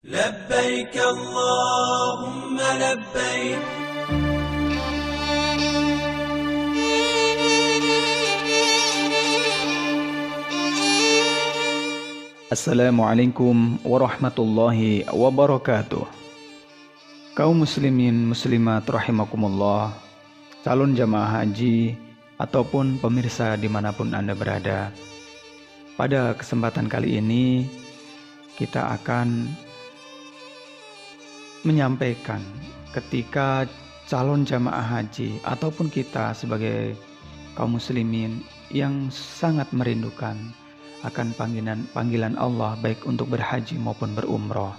لبيك اللهم لبيك. Assalamualaikum warahmatullahi wabarakatuh. Kaum muslimin muslimat rahimakumullah, calon jamaah haji ataupun pemirsa dimanapun Anda berada. Pada kesempatan kali ini kita akan menyampaikan ketika calon jamaah haji ataupun kita sebagai kaum muslimin yang sangat merindukan akan panggilan Allah baik untuk berhaji maupun berumroh.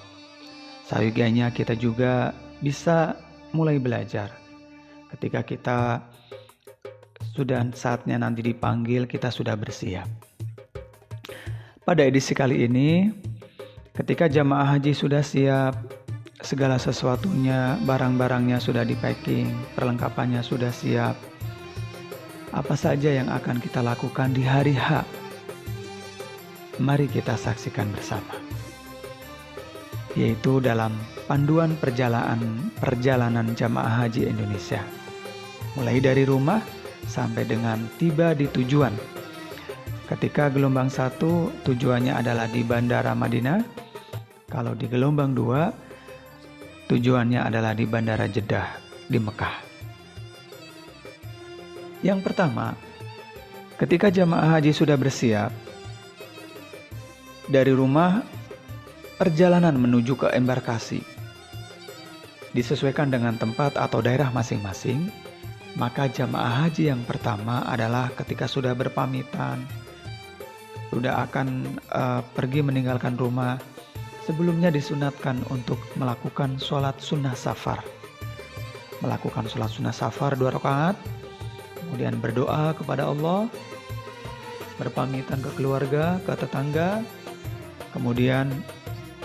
Sayuganya kita juga bisa mulai belajar. Ketika kita sudah saatnya nanti dipanggil, kita sudah bersiap. Pada edisi kali ini, ketika jamaah haji sudah siap, segala sesuatunya, barang-barangnya sudah di-packing, perlengkapannya sudah siap. Apa saja yang akan kita lakukan di hari H? Mari kita saksikan bersama. Yaitu dalam panduan perjalanan jamaah haji Indonesia. Mulai dari rumah sampai dengan tiba di tujuan. Ketika gelombang 1 tujuannya adalah di Bandara Madinah. Kalau di gelombang 2 tujuannya adalah di Bandara Jeddah di Mekah. Yang pertama, ketika jamaah haji sudah bersiap, dari rumah perjalanan menuju ke embarkasi disesuaikan dengan tempat atau daerah masing-masing. Maka jamaah haji yang pertama adalah ketika sudah berpamitan, sudah akan pergi meninggalkan rumah, sebelumnya disunatkan untuk melakukan sholat sunnah safar. Melakukan sholat sunnah safar 2 rakaat, kemudian berdoa kepada Allah, berpamitan ke keluarga, ke tetangga. Kemudian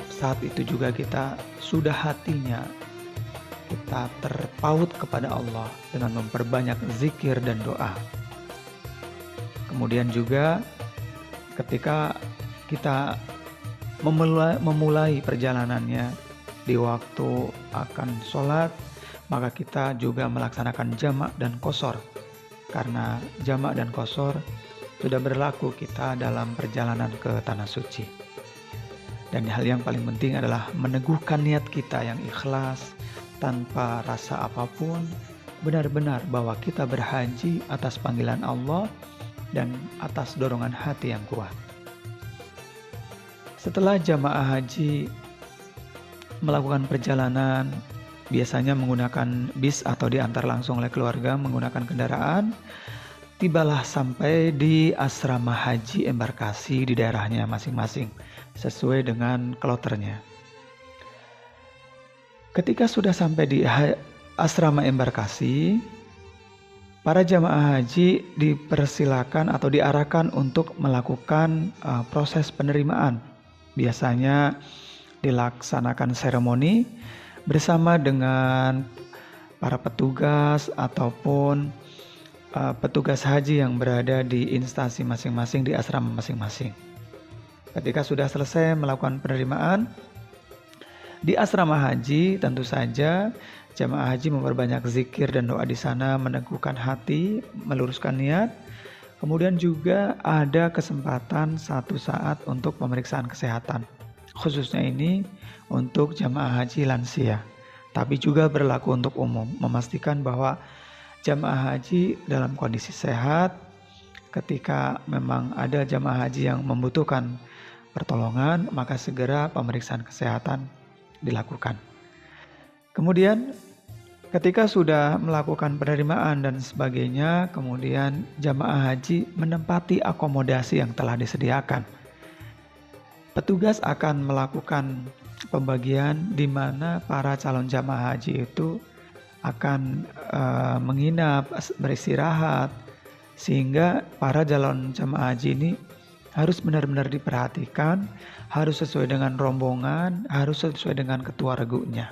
saat itu juga kita sudah hatinya kita terpaut kepada Allah dengan memperbanyak zikir dan doa. Kemudian juga ketika kita memulai perjalanannya di waktu akan sholat, maka kita juga melaksanakan jamak dan qashar. Karena jamak dan qashar sudah berlaku kita dalam perjalanan ke Tanah Suci. Dan hal yang paling penting adalah meneguhkan niat kita yang ikhlas tanpa rasa apapun, benar-benar bahwa kita berhaji atas panggilan Allah dan atas dorongan hati yang kuat. Setelah jamaah haji melakukan perjalanan, biasanya menggunakan bis atau diantar langsung oleh keluarga menggunakan kendaraan, tibalah sampai di asrama haji embarkasi di daerahnya masing-masing sesuai dengan kloternya. Ketika sudah sampai di asrama embarkasi, para jamaah haji dipersilakan atau diarahkan untuk melakukan proses penerimaan. Biasanya dilaksanakan seremoni bersama dengan para petugas ataupun petugas haji yang berada di instansi masing-masing di asrama masing-masing. Ketika sudah selesai melakukan penerimaan di asrama haji, tentu saja jamaah haji memperbanyak zikir dan doa di sana, meneguhkan hati, meluruskan niat. Kemudian juga ada kesempatan 1 saat untuk pemeriksaan kesehatan. Khususnya ini untuk jamaah haji lansia, tapi juga berlaku untuk umum, memastikan bahwa jamaah haji dalam kondisi sehat. Ketika memang ada jamaah haji yang membutuhkan pertolongan, maka segera pemeriksaan kesehatan dilakukan. Kemudian ketika sudah melakukan penerimaan dan sebagainya, kemudian jamaah haji menempati akomodasi yang telah disediakan. Petugas akan melakukan pembagian di mana para calon jamaah haji itu akan menginap, beristirahat, sehingga para calon jamaah haji ini harus benar-benar diperhatikan, harus sesuai dengan rombongan, harus sesuai dengan ketua regunya.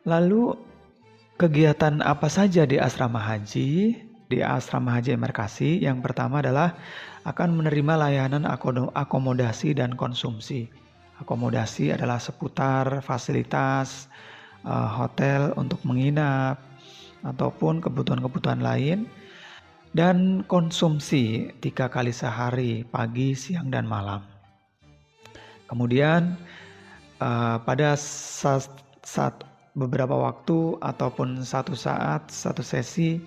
Lalu kegiatan apa saja di asrama haji? Di asrama haji embarkasi, yang pertama adalah akan menerima layanan akomodasi dan konsumsi. Akomodasi adalah seputar fasilitas hotel untuk menginap ataupun kebutuhan-kebutuhan lain, dan konsumsi 3 kali sehari, pagi, siang, dan malam. Kemudian pada saat beberapa waktu ataupun satu saat, satu sesi,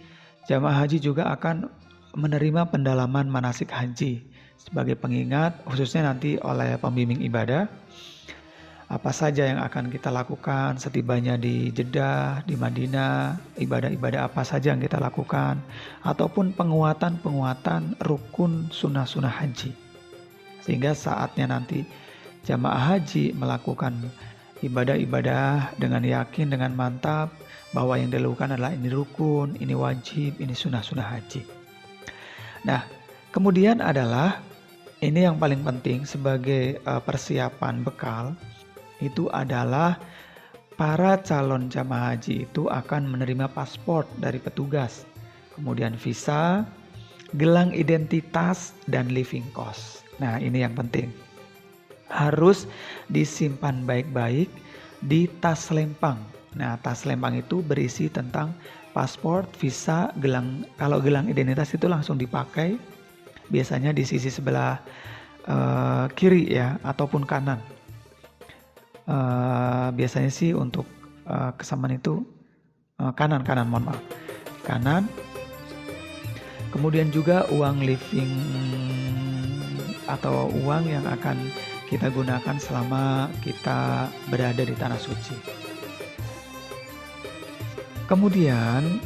jamaah haji juga akan menerima pendalaman manasik haji sebagai pengingat, khususnya nanti oleh pembimbing ibadah. Apa saja yang akan kita lakukan setibanya di Jeddah, di Madinah, ibadah-ibadah apa saja yang kita lakukan, ataupun penguatan-penguatan rukun sunnah-sunnah haji. Sehingga saatnya nanti jamaah haji melakukan ibadah-ibadah dengan yakin, dengan mantap bahwa yang dilakukan adalah ini rukun, ini wajib, ini sunnah-sunnah haji. Nah, kemudian adalah ini yang paling penting sebagai persiapan bekal, itu adalah para calon jamaah haji itu akan menerima paspor dari petugas, kemudian visa, gelang identitas, dan living cost. Nah, ini yang penting. Harus disimpan baik-baik di tas lempang. Nah, tas lempang itu berisi tentang paspor, visa, gelang. Kalau gelang identitas itu langsung dipakai, biasanya di sisi sebelah kiri ya, ataupun kanan. Biasanya sih untuk kesamaan itu kanan, mohon maaf, kanan. Kemudian juga uang living atau uang yang akan kita gunakan selama kita berada di tanah suci. Kemudian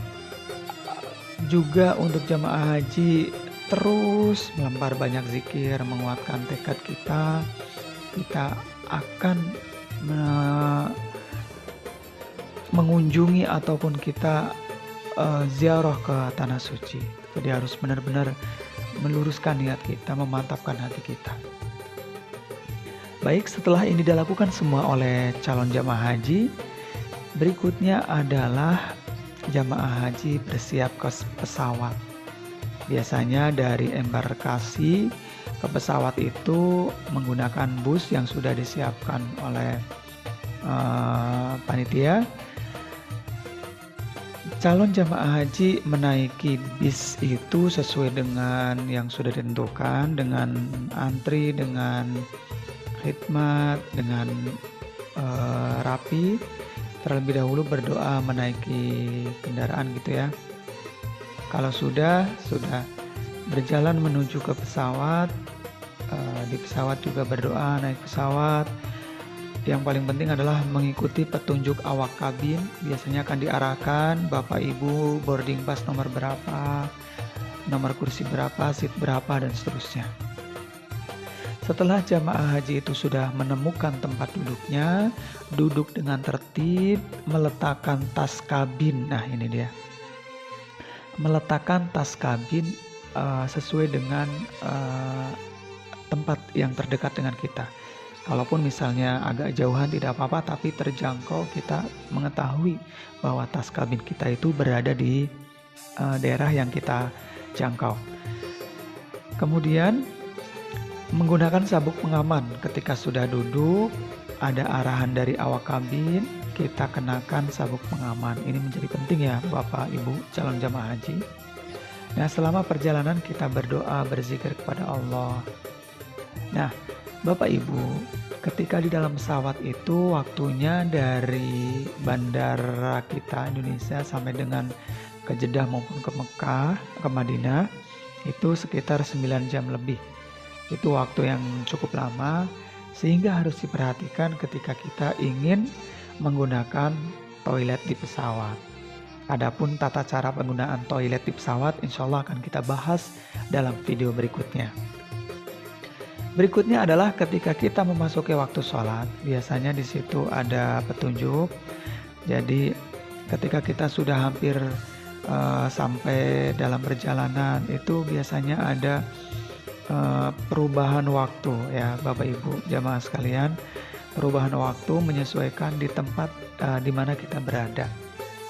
juga untuk jamaah haji terus melempar banyak zikir, menguatkan tekad kita akan mengunjungi ataupun kita ziarah ke tanah suci. Jadi harus benar-benar meluruskan niat kita, memantapkan hati kita. Baik, setelah ini dilakukan semua oleh calon jamaah haji, berikutnya adalah jamaah haji bersiap ke pesawat. Biasanya dari embarkasi ke pesawat itu menggunakan bus yang sudah disiapkan oleh panitia. Calon jamaah haji menaiki bis itu sesuai dengan yang sudah ditentukan, dengan antri, dengan khidmat, dengan rapi. Terlebih dahulu berdoa menaiki kendaraan gitu ya. Kalau sudah berjalan menuju ke pesawat, di pesawat juga berdoa naik pesawat. Yang paling penting adalah mengikuti petunjuk awak kabin. Biasanya akan diarahkan Bapak Ibu boarding pass nomor berapa, nomor kursi berapa, seat berapa, dan seterusnya. Setelah jamaah haji itu sudah menemukan tempat duduknya, duduk dengan tertib, meletakkan tas kabin. Nah, ini dia. Meletakkan tas kabin sesuai dengan tempat yang terdekat dengan kita. Kalaupun misalnya agak jauhan tidak apa-apa, tapi terjangkau, kita mengetahui bahwa tas kabin kita itu berada di daerah yang kita jangkau. Kemudian menggunakan sabuk pengaman. Ketika sudah duduk, ada arahan dari awak kabin, kita kenakan sabuk pengaman. Ini menjadi penting ya Bapak Ibu calon jamaah haji. Nah, selama perjalanan kita berdoa, berzikir kepada Allah. Nah, Bapak Ibu, ketika di dalam pesawat itu waktunya dari bandara kita Indonesia sampai dengan ke Jeddah maupun ke Mekah, ke Madinah, itu sekitar 9 jam lebih. Itu waktu yang cukup lama, sehingga harus diperhatikan ketika kita ingin menggunakan toilet di pesawat. Adapun tata cara penggunaan toilet di pesawat insya Allah akan kita bahas dalam video berikutnya. Berikutnya adalah ketika kita memasuki waktu sholat, biasanya di situ ada petunjuk. Jadi ketika kita sudah hampir sampai dalam perjalanan, itu biasanya ada perubahan waktu ya Bapak Ibu jamaah sekalian, perubahan waktu menyesuaikan di tempat di mana kita berada.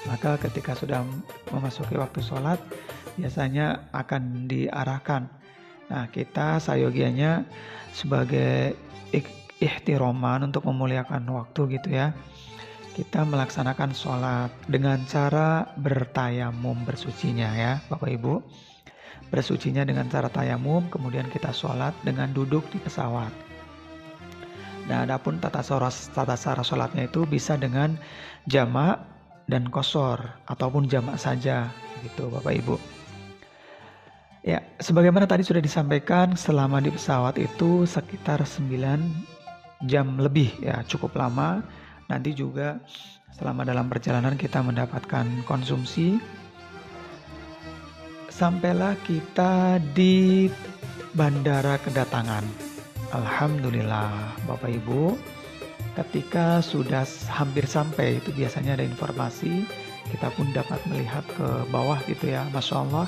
Maka ketika sudah memasuki waktu sholat, biasanya akan diarahkan. Nah, kita sayogianya sebagai ihtiroman, untuk memuliakan waktu gitu ya, kita melaksanakan sholat dengan cara bertayamum, bersucinya ya Bapak Ibu. Bersucinya dengan cara tayamum, kemudian kita sholat dengan duduk di pesawat. Nah, adapun tata cara sholatnya itu bisa dengan jamak dan qashar ataupun jamak saja gitu Bapak Ibu. Ya, sebagaimana tadi sudah disampaikan, selama di pesawat itu sekitar 9 jam lebih ya, cukup lama. Nanti juga selama dalam perjalanan kita mendapatkan konsumsi. Sampailah kita di bandara kedatangan. Alhamdulillah Bapak Ibu, ketika sudah hampir sampai itu biasanya ada informasi, kita pun dapat melihat ke bawah gitu ya. Masya Allah,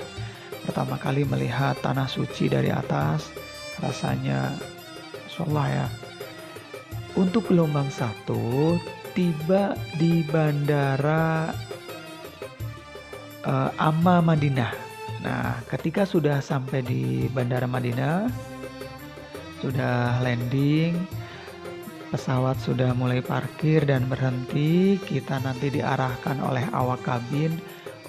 pertama kali melihat tanah suci dari atas, rasanya Masya Allah ya. Untuk gelombang 1 tiba di bandara Amma Madinah. Nah, ketika sudah sampai di Bandara Madinah, sudah landing, pesawat sudah mulai parkir dan berhenti, kita nanti diarahkan oleh awak kabin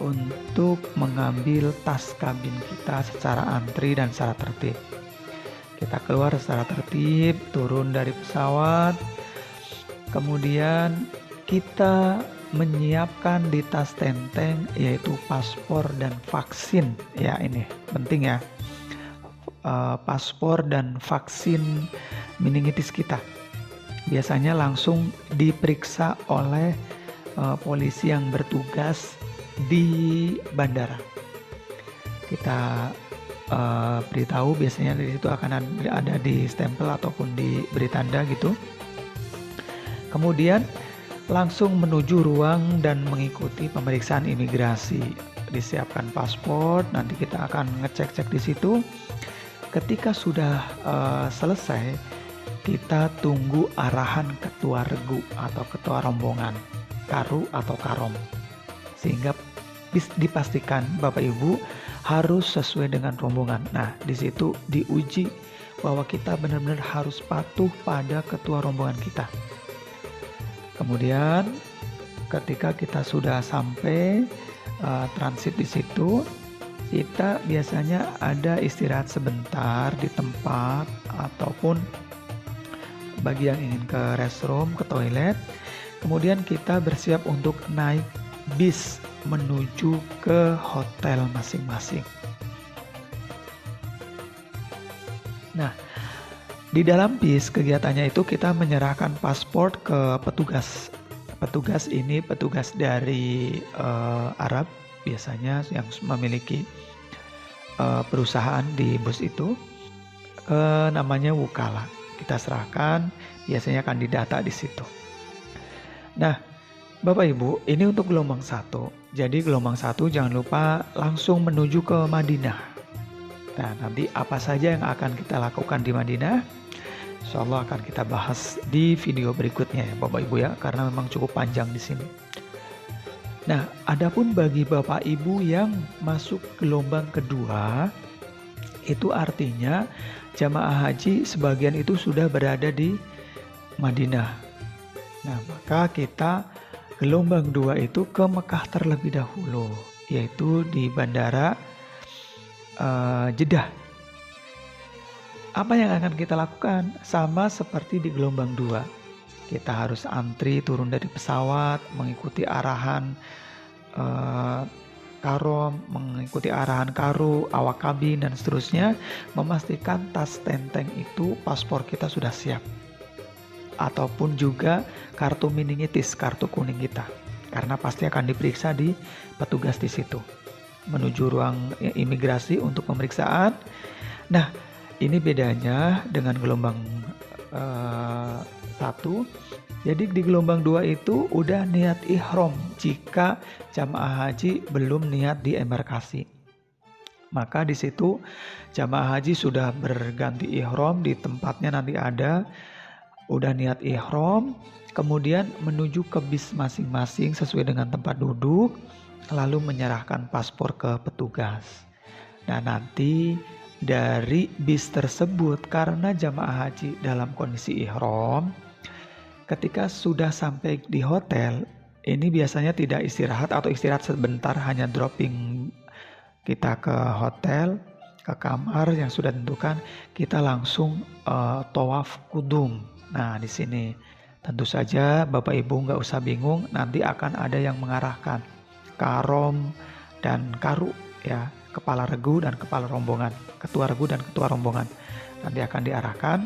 untuk mengambil tas kabin kita secara antri dan secara tertib. Kita keluar secara tertib, turun dari pesawat, kemudian kita menyiapkan di tas tenteng yaitu paspor dan vaksin ya, ini penting ya, paspor dan vaksin meningitis kita biasanya langsung diperiksa oleh polisi yang bertugas di bandara. Kita beritahu, biasanya di situ akan ada di stempel ataupun diberi tanda gitu. Kemudian langsung menuju ruang dan mengikuti pemeriksaan imigrasi. Disiapkan paspor, nanti kita akan ngecek-cek di situ. Ketika sudah selesai, kita tunggu arahan ketua regu atau ketua rombongan, karu atau karom, sehingga dipastikan Bapak Ibu harus sesuai dengan rombongan. Nah, di situ diuji bahwa kita benar-benar harus patuh pada ketua rombongan kita. Kemudian ketika kita sudah sampai transit di situ, kita biasanya ada istirahat sebentar di tempat ataupun bagi yang ingin ke restroom, ke toilet. Kemudian kita bersiap untuk naik bis menuju ke hotel masing-masing. Nah, di dalam bis kegiatannya itu kita menyerahkan paspor ke petugas. Petugas ini petugas dari Arab biasanya yang memiliki perusahaan di bus itu, namanya wukala. Kita serahkan, biasanya akan didata di situ. Nah, Bapak Ibu, ini untuk gelombang 1. Jadi gelombang 1 jangan lupa langsung menuju ke Madinah. Nah, nanti apa saja yang akan kita lakukan di Madinah, insya Allah akan kita bahas di video berikutnya ya Bapak Ibu ya, karena memang cukup panjang di sini. Nah, adapun bagi Bapak Ibu yang masuk gelombang kedua, itu artinya jamaah haji sebagian itu sudah berada di Madinah. Nah, maka kita gelombang 2 itu ke Mekah terlebih dahulu, yaitu di Bandara Jeddah. Apa yang akan kita lakukan? Sama seperti di gelombang 2. Kita harus antri turun dari pesawat, mengikuti arahan karom, mengikuti arahan karu, awak kabin, dan seterusnya. Memastikan tas tenteng itu paspor kita sudah siap. Ataupun juga kartu meningitis, kartu kuning kita. Karena pasti akan diperiksa di petugas di situ. Menuju ruang imigrasi untuk pemeriksaan. Nah, ini bedanya dengan gelombang 1. Jadi di gelombang 2 itu udah niat ihram jika jamaah haji belum niat di embarkasi. Maka di situ jamaah haji sudah berganti ihram, di tempatnya nanti ada, udah niat ihram, kemudian menuju ke bis masing-masing sesuai dengan tempat duduk, lalu menyerahkan paspor ke petugas. Nah, nanti dari bis tersebut karena jamaah haji dalam kondisi ihram ketika sudah sampai di hotel ini biasanya tidak istirahat atau istirahat sebentar, hanya dropping kita ke hotel, ke kamar yang sudah tentukan, kita langsung tawaf kudum. Nah di sini tentu saja Bapak Ibu nggak usah bingung, nanti akan ada yang mengarahkan karom dan karu ya, kepala regu dan kepala rombongan, ketua regu dan ketua rombongan. Nanti akan diarahkan.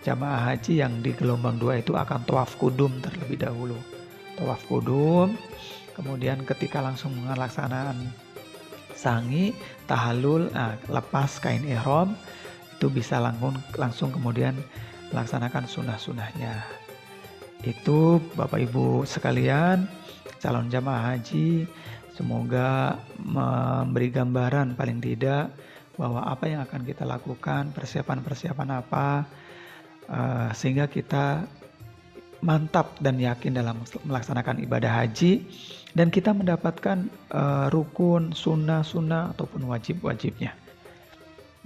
Jamaah haji yang di gelombang 2 itu akan tawaf kudum terlebih dahulu. Tawaf kudum, kemudian ketika langsung melaksanakan sangi, tahalul, lepas kain ihram, itu bisa langsung kemudian melaksanakan sunnah-sunnahnya. Itu Bapak Ibu sekalian, calon jamaah haji, semoga memberi gambaran paling tidak bahwa apa yang akan kita lakukan, persiapan-persiapan apa, sehingga kita mantap dan yakin dalam melaksanakan ibadah haji dan kita mendapatkan rukun, sunnah-sunnah ataupun wajib-wajibnya.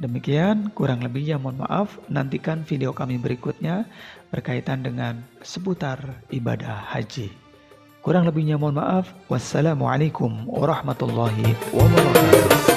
Demikian, kurang lebihnya mohon maaf. Nantikan video kami berikutnya berkaitan dengan seputar ibadah haji. Kurang lebihnya mohon maaf. Wassalamualaikum warahmatullahi wabarakatuh.